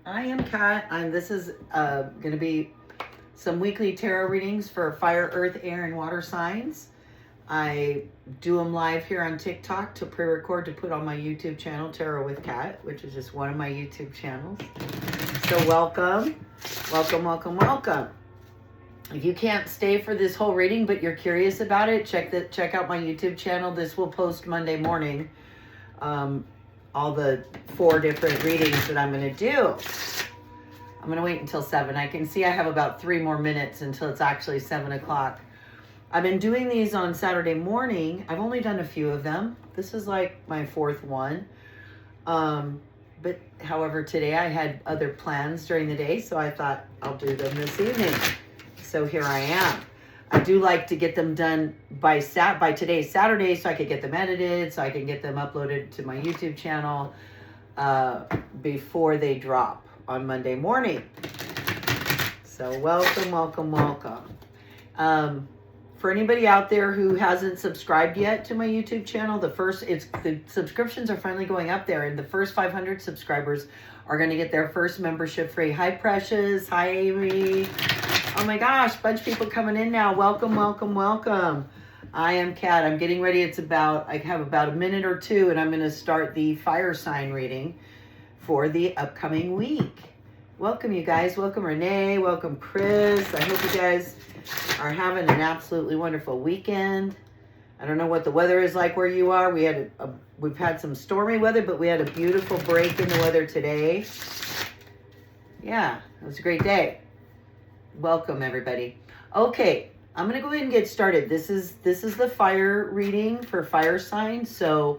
I am Kat. This is going to be some weekly tarot readings for fire, earth, air, and water signs. I do them live here on TikTok to pre-record to put on my YouTube channel, Tarot with Kat, which is just one of my YouTube channels. So welcome, welcome, welcome, welcome. If you can't stay for this whole reading, but you're curious about it, check out my YouTube channel. This will post Monday morning. All the 4 different readings that I'm going to do. I'm going to wait until 7. I can see I have about 3 more minutes until it's actually 7 o'clock. I've been doing these on Saturday morning. I've only done a few of them. This is like my 4th one. But however, today I had other plans during the day, so I thought I'll do them this evening. So here I am. I do like to get them done by today's Saturday, so I could get them edited, so I can get them uploaded to my YouTube channel before they drop on Monday morning. So welcome, welcome, welcome. For anybody out there who hasn't subscribed yet to my YouTube channel, the subscriptions are finally going up there, and the first 500 subscribers are going to get their first membership free. Hi, Precious. Hi, Amy. Oh my gosh, bunch of people coming in now. Welcome, welcome, welcome. I am Kat. I'm getting ready. I have about a minute or 2, and I'm going to start the fire sign reading for the upcoming week. Welcome, you guys. Welcome, Renee. Welcome, Chris. I hope you guys are having an absolutely wonderful weekend. I don't know what the weather is like where you are. We've had some stormy weather, but we had a beautiful break in the weather today. Yeah, it was a great day. Welcome, everybody. Okay, I'm going to go ahead and get started. This is the fire reading for fire signs. So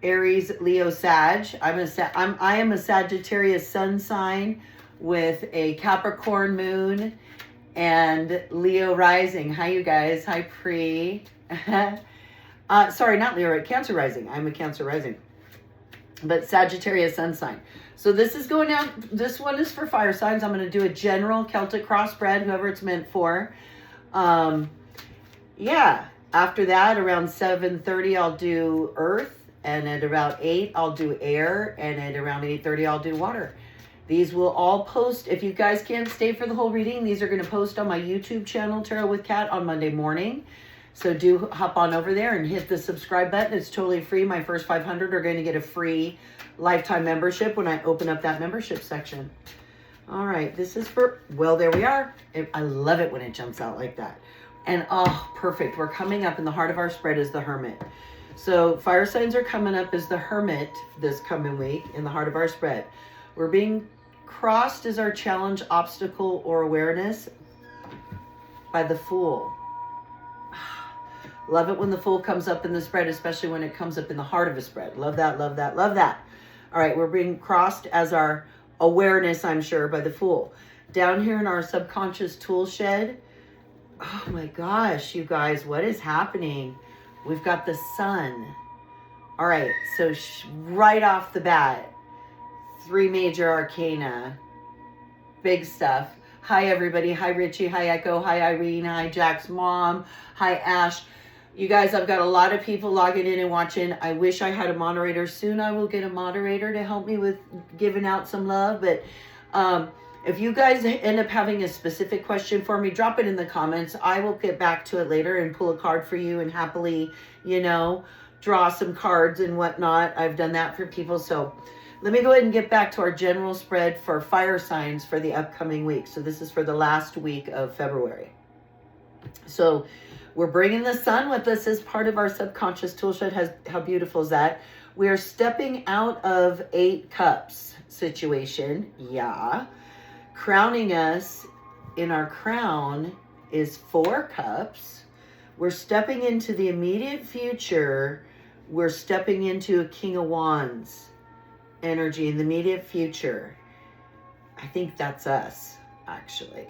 Aries, Leo, Sag. I am a Sagittarius sun sign with a Capricorn moon and Leo rising. Hi, you guys. Hi, Pri. Sorry, not Leo, right? Cancer rising. I'm a Cancer rising. But Sagittarius sun sign. So this is going out. This one is for fire signs. I'm going to do a general Celtic crossbred, whoever it's meant for. Yeah. After that, around 7:30, I'll do earth. And at about 8, I'll do air. And at around 8:30, I'll do water. These will all post. If you guys can't stay for the whole reading, these are going to post on my YouTube channel, Tarot with Kat, on Monday morning. So do hop on over there and hit the subscribe button. It's totally free. My first 500 are going to get a free lifetime membership when I open up that membership section. All right, this is for, well, there we are. I love it when it jumps out like that. And oh, perfect. We're coming up in the heart of our spread is the Hermit. So fire signs are coming up as the Hermit this coming week in the heart of our spread. We're being crossed as our challenge, obstacle, or awareness by the Fool. Love it when the Fool comes up in the spread, especially when it comes up in the heart of a spread. Love that, love that, love that. All right, we're being crossed as our awareness, I'm sure, by the Fool. Down here in our subconscious tool shed, oh my gosh, you guys, what is happening? We've got the Sun. All right, so right off the bat, 3 major arcana, big stuff. Hi, everybody. Hi, Richie. Hi, Echo. Hi, Irene. Hi, Jack's mom. Hi, Ash. You guys, I've got a lot of people logging in and watching. I wish I had a moderator. Soon I will get a moderator to help me with giving out some love. But if you guys end up having a specific question for me, drop it in the comments. I will get back to it later and pull a card for you and happily, draw some cards and whatnot. I've done that for people. So let me go ahead and get back to our general spread for fire signs for the upcoming week. So this is for the last week of February. So we're bringing the Sun with us as part of our subconscious tool shed. How beautiful is that? We are stepping out of 8 cups situation. Yeah. Crowning us in our crown is 4 cups. We're stepping into the immediate future. We're stepping into a King of Wands energy in the immediate future. I think that's us, actually.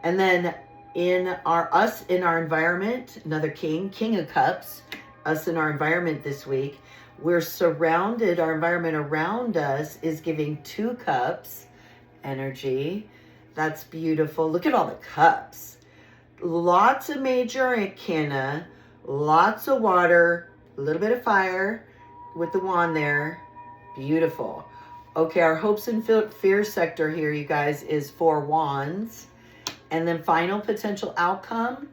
And then in our environment, another King of Cups, us in our environment this week, we're surrounded, our environment around us is giving 2 cups energy. That's beautiful. Look at all the cups. Lots of major arcana, lots of water, a little bit of fire with the wand there. Beautiful. Okay, our hopes and fears sector here, you guys, is 4 wands. And then final potential outcome,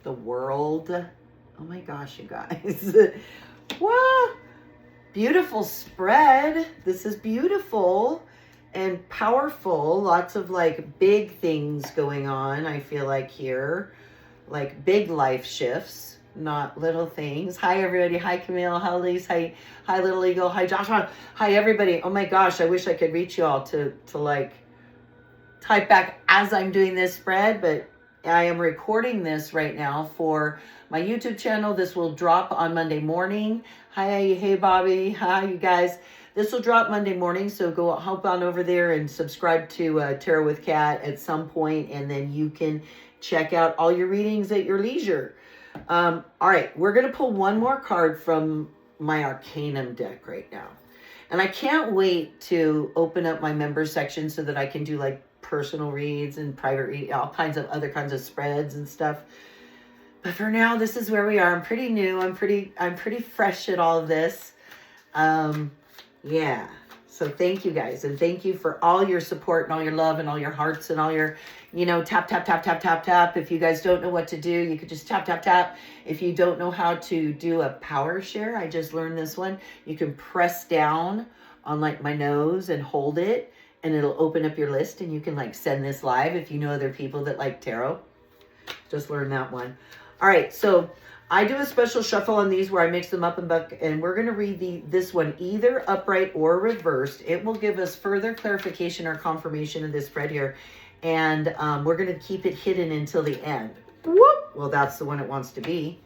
the world. Oh my gosh, you guys. Wow. Beautiful spread. This is beautiful and powerful. Lots of like big things going on, I feel like here. Like big life shifts, not little things. Hi, everybody. Hi, Camille. Hi, Lise. Hi, Little Eagle. Hi, Joshua. Hi, everybody. Oh my gosh, I wish I could reach you all to like type back as I'm doing this spread, but I am recording this right now for my YouTube channel. This will drop on Monday morning. Hi, hey, Bobby. Hi, you guys. This will drop Monday morning, so go hop on over there and subscribe to Tarot with Kat at some point, and then you can check out all your readings at your leisure. All right, we're going to pull one more card from my Arcanum deck right now. And I can't wait to open up my member section so that I can do like personal reads and private read, all kinds of other kinds of spreads and stuff. But for now, this is where we are. I'm pretty new. I'm pretty fresh at all of this. Yeah. So thank you guys. And thank you for all your support and all your love and all your hearts and all your, you know, tap, tap, tap, tap, tap, tap. If you guys don't know what to do, you could just tap, tap, tap. If you don't know how to do a power share, I just learned this one. You can press down on like my nose and hold it, and it'll open up your list, and you can like send this live if you know other people that like tarot. Just learned that one. All right, so I do a special shuffle on these where I mix them up and we're going to read this one either upright or reversed. It will give us further clarification or confirmation of this spread here, and we're going to keep it hidden until the end. Whoop! Well, that's the one it wants to be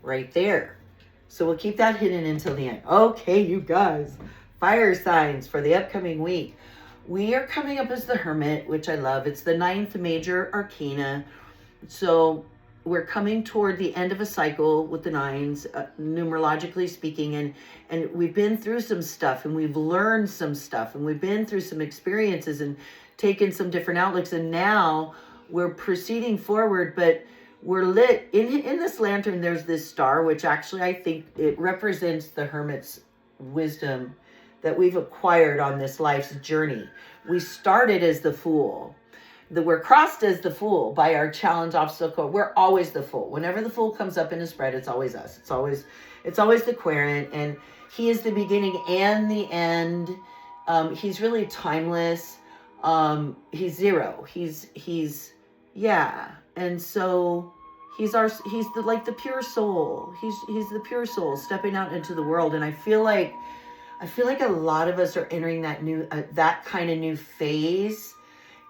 right there. So we'll keep that hidden until the end. Okay, you guys, fire signs for the upcoming week. We are coming up as the Hermit, which I love. It's the 9th Major Arcana. So we're coming toward the end of a cycle with the 9s, numerologically speaking, and we've been through some stuff, and we've learned some stuff, and we've been through some experiences and taken some different outlooks, and now we're proceeding forward, but we're lit. In this lantern, there's this star, which actually I think it represents the Hermit's wisdom that we've acquired on this life's journey. We started as the Fool. We're crossed as the Fool by our challenge obstacle. We're always the Fool. Whenever the Fool comes up in a spread, it's always us. It's always the Querent, and he is the beginning and the end. He's really timeless. He's zero. He's yeah. And so he's the pure soul. He's the pure soul stepping out into the world. And I feel like a lot of us are entering that kind of new phase.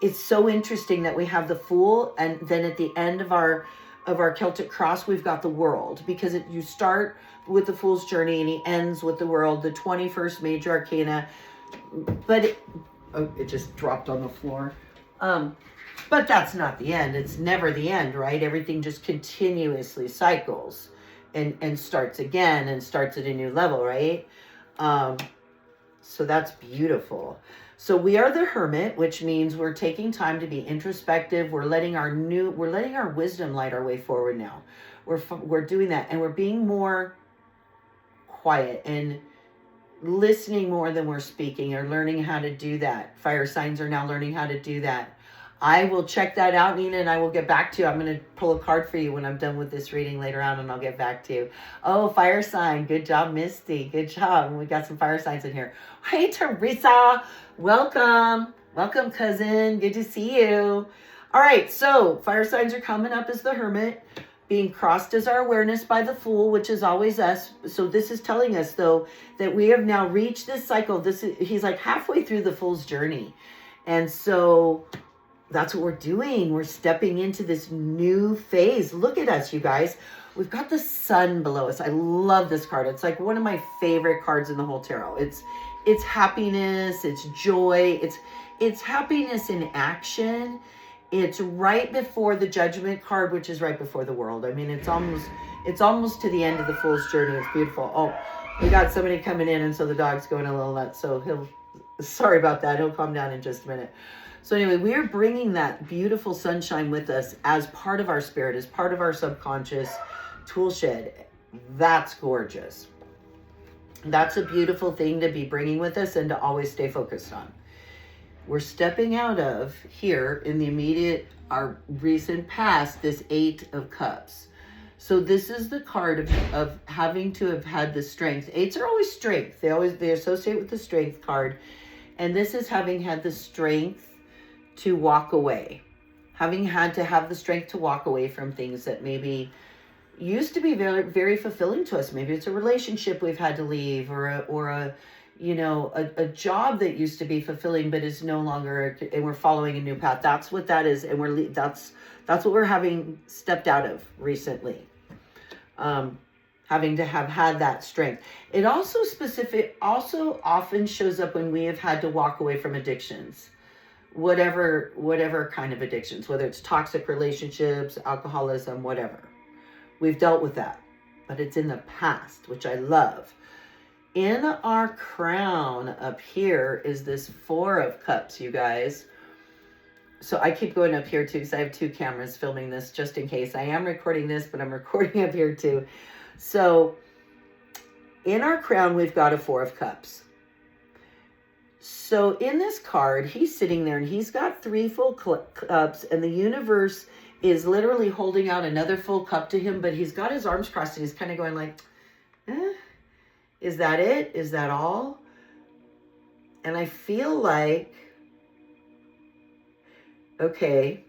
It's so interesting that we have the Fool, and then at the end of our Celtic cross, we've got the World, because you start with the Fool's journey and he ends with the World, the 21st Major Arcana. But it just dropped on the floor. But that's not the end. It's never the end, right? Everything just continuously cycles and starts again and starts at a new level, right? So that's beautiful. So we are the Hermit, which means we're taking time to be introspective. We're letting our wisdom light our way forward now. We're doing that, and we're being more quiet and listening more than we're speaking, or learning how to do that. Fire signs are now learning how to do that. I will check that out, Nina, and I will get back to you. I'm going to pull a card for you when I'm done with this reading later on, and I'll get back to you. Oh, fire sign. Good job, Misty. Good job. We got some fire signs in here. Hey, Teresa. Welcome. Welcome, cousin. Good to see you. All right, so fire signs are coming up as the Hermit. Being crossed as our awareness by the Fool, which is always us. So this is telling us, though, that we have now reached this cycle. He's like halfway through the Fool's journey. And so that's what we're doing. We're stepping into this new phase. Look at us, you guys. We've got the sun below us. I love this card. It's like one of my favorite cards in the whole tarot. It's happiness, it's joy, it's happiness in action. It's right before the Judgment card, which is right before the World. I mean, it's almost to the end of the Fool's journey. It's beautiful. Oh, we got somebody coming in, and so the dog's going a little nuts. So sorry about that. He'll calm down in just a minute. So anyway, we are bringing that beautiful sunshine with us as part of our spirit, as part of our subconscious tool shed. That's gorgeous. That's a beautiful thing to be bringing with us and to always stay focused on. We're stepping out of here in the immediate, our recent past, this 8 of Cups. So this is the card of having to have had the strength. 8s are always strength. They associate with the strength card. And this is having had the strength to walk away. Having had to have the strength to walk away from things that maybe used to be very, very fulfilling to us. Maybe it's a relationship we've had to leave, or a job that used to be fulfilling but is no longer, and we're following a new path. That's what that is, and that's what we're having stepped out of recently. Having to have had that strength. It also often shows up when we have had to walk away from addictions. Whatever kind of addictions, whether it's toxic relationships, alcoholism, whatever. We've dealt with that, but it's in the past, which I love. In our crown up here is this 4 of Cups, you guys. So I keep going up here too, because I have 2 cameras filming this just in case. I am recording this, but I'm recording up here too. So in our crown, we've got a 4 of Cups. So in this card, he's sitting there and he's got 3 full cups, and the universe is literally holding out another full cup to him, but he's got his arms crossed and he's kind of going like, is that it? Is that all? And I feel like, okay,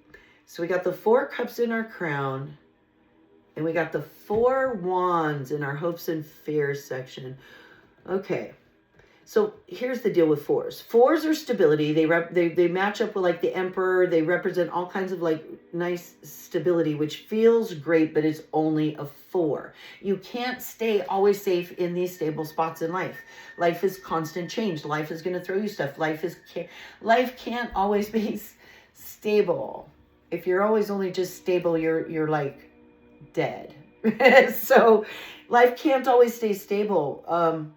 so we got the 4 cups in our crown, and we got the 4 wands in our hopes and fears section. Okay. So here's the deal with 4s. 4s are stability. They match up with like the Emperor. They represent all kinds of like nice stability, which feels great, but it's only a 4. You can't stay always safe in these stable spots in life. Life is constant change. Life is going to throw you stuff. Life can't always be stable. If you're always only just stable, you're like dead. So life can't always stay stable.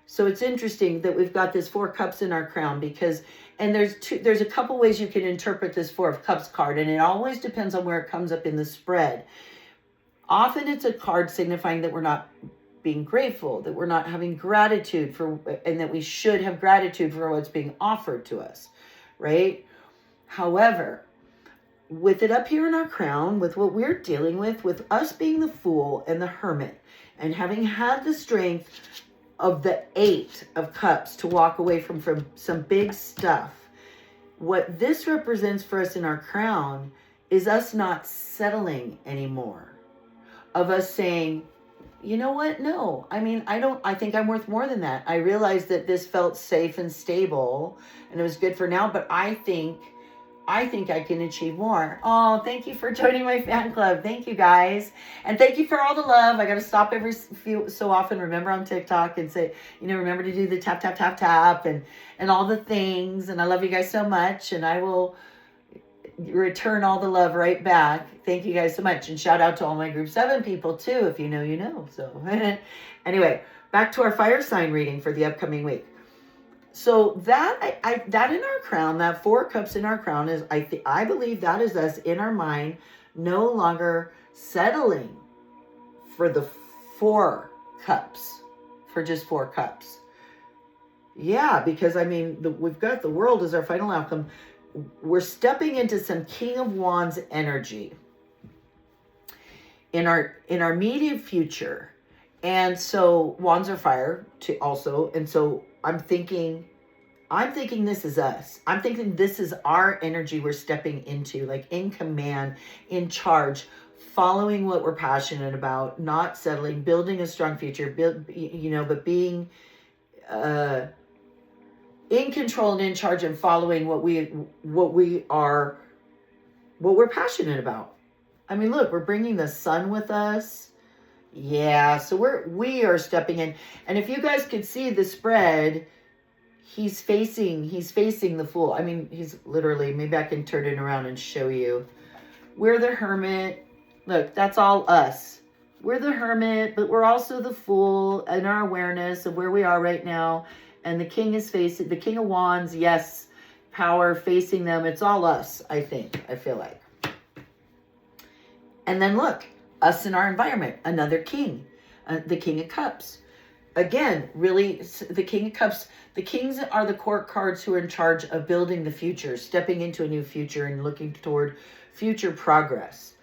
So it's interesting that we've got this 4 cups in our crown, because, and there's a couple ways you can interpret this 4 of Cups card, and it always depends on where it comes up in the spread. Often it's a card signifying that we're not being grateful, that we're not having gratitude for, and that we should have gratitude for what's being offered to us, right? However, with it up here in our crown, with what we're dealing with us being the Fool and the Hermit, and having had the strength of the 8 of Cups to walk away from some big stuff. What this represents for us in our crown is us not settling anymore. Of us saying, you know what? No, I mean, I think I'm worth more than that. I realized that this felt safe and stable and it was good for now, but I think I can achieve more. Oh, thank you for joining my fan club. Thank you, guys. And thank you for all the love. I got to stop every few so often. Remember on TikTok and say, remember to do the tap, tap, tap, tap and all the things. And I love you guys so much. And I will return all the love right back. Thank you guys so much. And shout out to all my group 7 people too. If you know, you know. So anyway, back to our fire sign reading for the upcoming week. So that that in our crown, that 4 cups in our crown is, I believe that is us in our mind, no longer settling for the 4 cups, for just 4 cups. Yeah, because I mean, we've got the world as our final outcome. We're stepping into some King of Wands energy in our immediate future. And so wands are fire too also. And so I'm thinking this is us. I'm thinking this is our energy we're stepping into, like in command, in charge, following what we're passionate about, not settling, building a strong future, but being in control and in charge and following what we're passionate about. I mean, look, we're bringing the sun with us. Yeah, so we are stepping in. And if you guys could see the spread, he's facing the Fool. I mean, he's literally, maybe I can turn it around and show you. We're the Hermit. Look, that's all us. We're the Hermit, but we're also the Fool in our awareness of where we are right now. And the King is facing, the King of Wands, yes, power facing them. It's all us, I feel like. And then look, us in our environment, another king, the King of Cups. again, really, the King of Cups, the kings are the court cards who are in charge of building the future, stepping into a new future and looking toward future progress.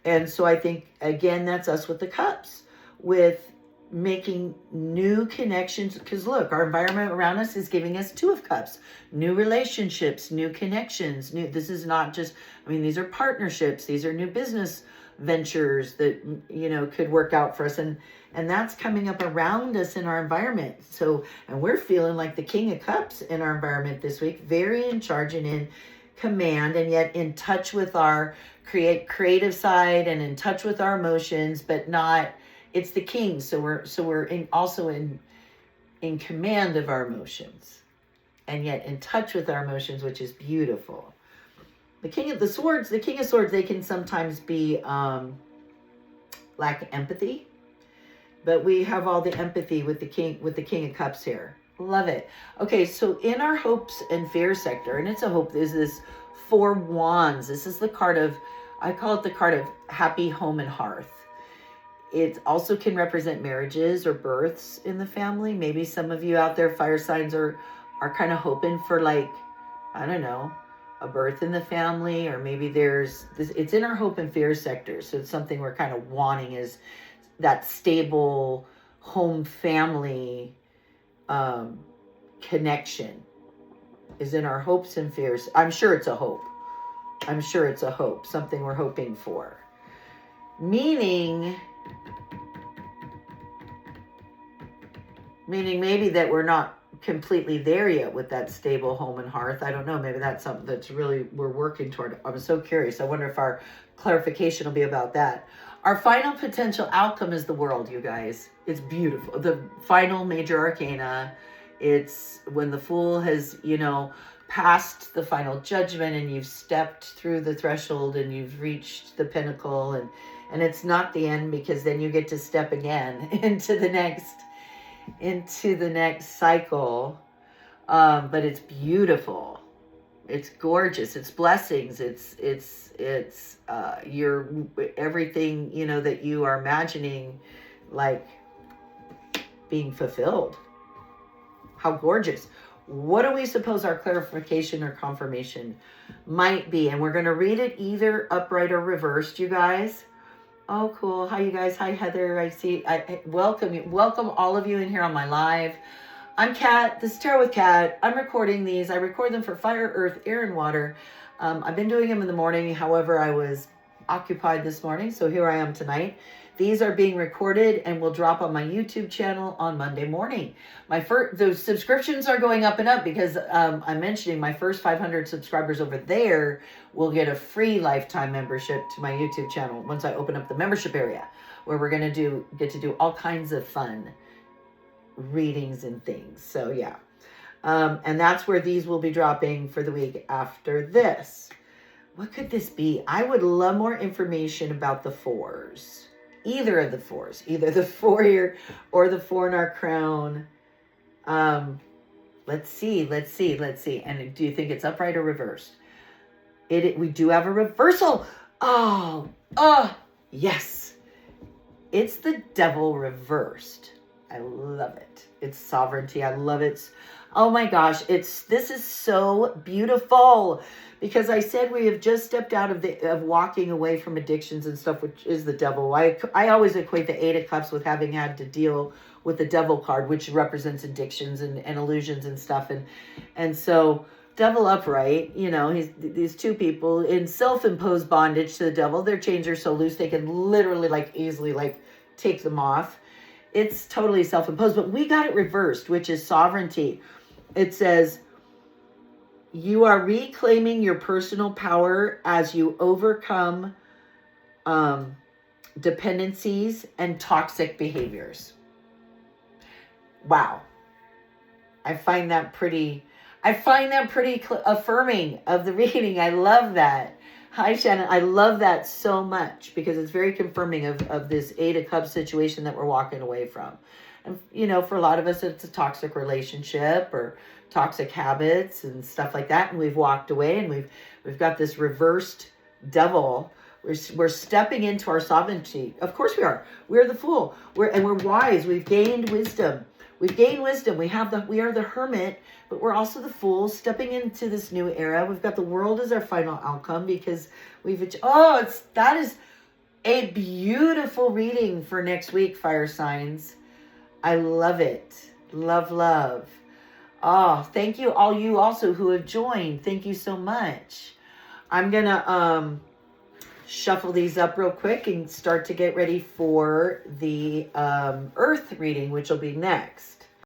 And so I think, again, that's us with the cups, with making new connections. Because look, our environment around us is giving us Two of Cups, new relationships, new connections. This is not just, I mean, these are partnerships. These are new business ventures that, you know, could work out for us. And that's coming up around us in our environment. So, and we're feeling like the King of Cups in our environment this week, very in charge and in command, and yet in touch with our creative side and in touch with our emotions, but not, it's the king. So we're also in command of our emotions, and yet in touch with our emotions, which is beautiful. The King of Swords, they can sometimes be lack empathy, but we have all the empathy with the King of Cups here. Love it. Okay, so in our hopes and fears sector, and it's a hope, there's this Four Wands. This is the card of, I call it the card of happy home and hearth. It also can represent marriages or births in the family. Maybe some of you out there, fire signs, are kind of hoping for, like, I don't know, a birth in the family, or maybe there's this, it's in our hope and fear sector. So it's something we're kind of wanting, is that stable home family connection is in our hopes and fears. I'm sure it's a hope. Something we're hoping for. Meaning maybe that we're not completely there yet with that stable home and hearth. I don't know. Maybe that's something that's really we're working toward. I'm so curious. I wonder if our clarification will be about that. Our final potential outcome is the World, you guys. It's beautiful. The final major arcana. It's when the Fool has, you know, passed the final judgment, and you've stepped through the threshold and you've reached the pinnacle, and it's not the end, because then you get to step again into the next cycle. But it's beautiful. It's gorgeous. It's blessings. It's your everything, you know, that you are imagining, like, being fulfilled. How gorgeous. What do we suppose our clarification or confirmation might be? And we're going to read it either upright or reversed, you guys. Oh, cool. Hi, you guys. Hi, Heather. I welcome you. Welcome all of you in here on my live. I'm Kat. This is Tarot with Kat. I'm recording these. I record them for fire, earth, air, and water. I've been doing them in the morning. However, I was occupied this morning, so here I am tonight. These are being recorded and will drop on my YouTube channel on Monday morning. Those subscriptions are going up and up, because I'm mentioning my first 500 subscribers over there will get a free lifetime membership to my YouTube channel once I open up the membership area, where we're going to get to do all kinds of fun readings and things. So yeah. And that's where these will be dropping for the week after this. What could this be? I would love more information about the fours. Either of the fours. Either the four here or the four in our crown. Let's see. And do you think it's upright or reversed? We do have a reversal. Oh, yes. It's the Devil reversed. I love it. It's sovereignty. I love it. Oh my gosh. This is so beautiful, because I said we have just stepped out of walking away from addictions and stuff, which is the Devil. I always equate the Eight of Cups with having had to deal with the Devil card, which represents addictions and illusions and stuff. And so Devil upright, you know, these two people in self-imposed bondage to the Devil. Their chains are so loose they can literally, like, easily, like, take them off. It's totally self-imposed, but we got it reversed, which is sovereignty. It says, you are reclaiming your personal power as you overcome dependencies and toxic behaviors. Wow. I find that pretty affirming of the reading. I love that. Hi, Shannon. I love that so much, because it's very confirming of this Eight of Cups situation that we're walking away from. And, you know, for a lot of us, it's a toxic relationship or toxic habits and stuff like that. And we've walked away, and we've got this reversed Devil. We're stepping into our sovereignty. Of course we are. We're the Fool. We're wise. We've gained wisdom. We've gained wisdom. We are the Hermit, but we're also the Fool, stepping into this new era. We've got the World as our final outcome because that is a beautiful reading for next week, fire signs. I love it. Love, love. Oh, thank you all you also who have joined. Thank you so much. I'm going to shuffle these up real quick and start to get ready for the Earth reading, which will be next.